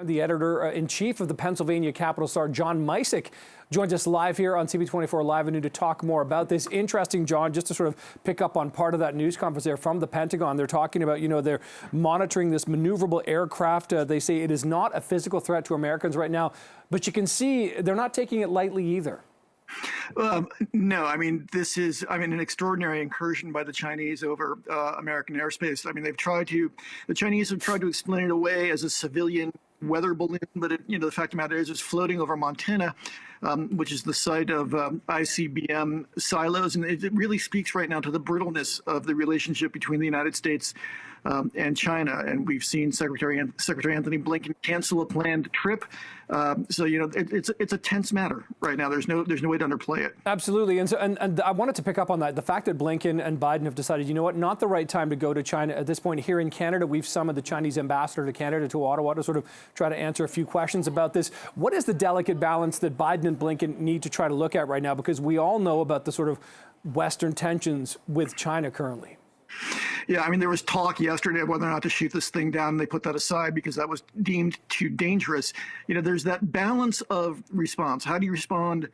The editor-in-chief of the Pennsylvania Capital Star, John Misick, joins us live here on CB24 Live and New to talk more about this. Interesting, John, just to sort of pick up on part of that news conference there from the Pentagon. They're talking about, they're monitoring this maneuverable aircraft. They say it is not a physical threat to Americans right now, but you can see they're not taking it lightly either. No, I mean, this is, an extraordinary incursion by the Chinese over American airspace. I mean, the Chinese have tried to explain it away as a civilian weather balloon, but the fact of the matter is it's floating over Montana, which is the site of ICBM silos. And it really speaks right now to the brittleness of the relationship between the United States and China. And we've seen Secretary Anthony Blinken cancel a planned trip. So, it's a tense matter right now. There's no way to underplay it. Absolutely. And I wanted to pick up on that. The fact that Blinken and Biden have decided, not the right time to go to China at this point. Here in Canada, we've summoned the Chinese ambassador to Canada, to Ottawa, to sort of try to answer a few questions about this. What is the delicate balance that Biden and Blinken need to try to look at right now? Because we all know about the sort of Western tensions with China currently. Yeah, there was talk yesterday of whether or not to shoot this thing down, and they put that aside because that was deemed too dangerous. There's that balance of response. How do you respond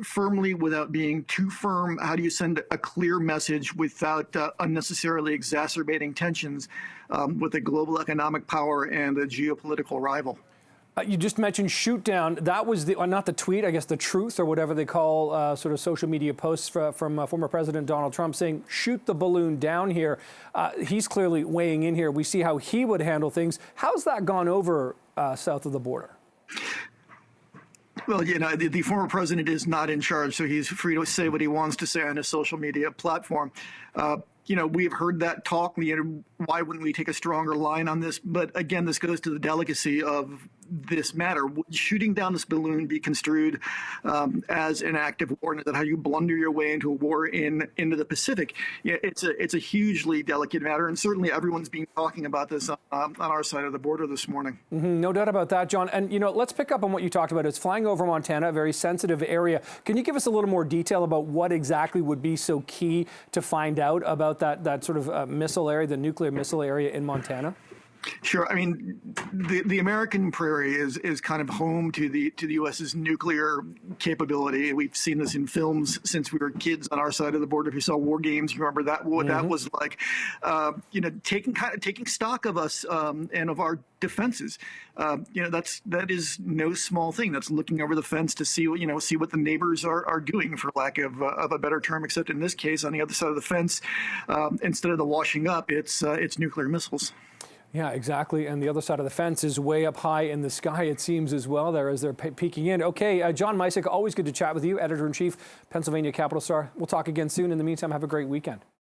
firmly without being too firm? How do you send a clear message without unnecessarily exacerbating tensions with a global economic power and a geopolitical rival? You just mentioned shoot down. That was not the tweet, I guess the truth or whatever they call sort of social media posts from former President Donald Trump saying, shoot the balloon down here. He's clearly weighing in here. We see how he would handle things. How's that gone over south of the border? Well, the former president is not in charge, so he's free to say what he wants to say on his social media platform. We've heard that talk. Why wouldn't we take a stronger line on this? But again, this goes to the delicacy of this matter. Would shooting down this balloon be construed as an act of war? And is that how you blunder your way into a war into the Pacific? It's a hugely delicate matter, and certainly everyone's been talking about this on our side of the border this morning. No doubt about that, John. And let's pick up on what you talked about. It's flying over Montana, a very sensitive area. Can you give us a little more detail about what exactly would be so key to find out about that sort of missile area, the nuclear missile area in Montana? Sure. The American prairie is kind of home to the U.S.'s nuclear capability. We've seen this in films since we were kids on our side of the border. If you saw War Games, you remember that what that was like. Taking stock of us and of our defenses. That is no small thing. That's looking over the fence to see what the neighbors are doing, for lack of a better term. Except in this case, on the other side of the fence, instead of the washing up, it's nuclear missiles. Yeah, exactly. And the other side of the fence is way up high in the sky, it seems, as well, there as they're peeking in. Okay, John Misick, always good to chat with you, editor-in-chief, Pennsylvania Capital Star. We'll talk again soon. In the meantime, have a great weekend.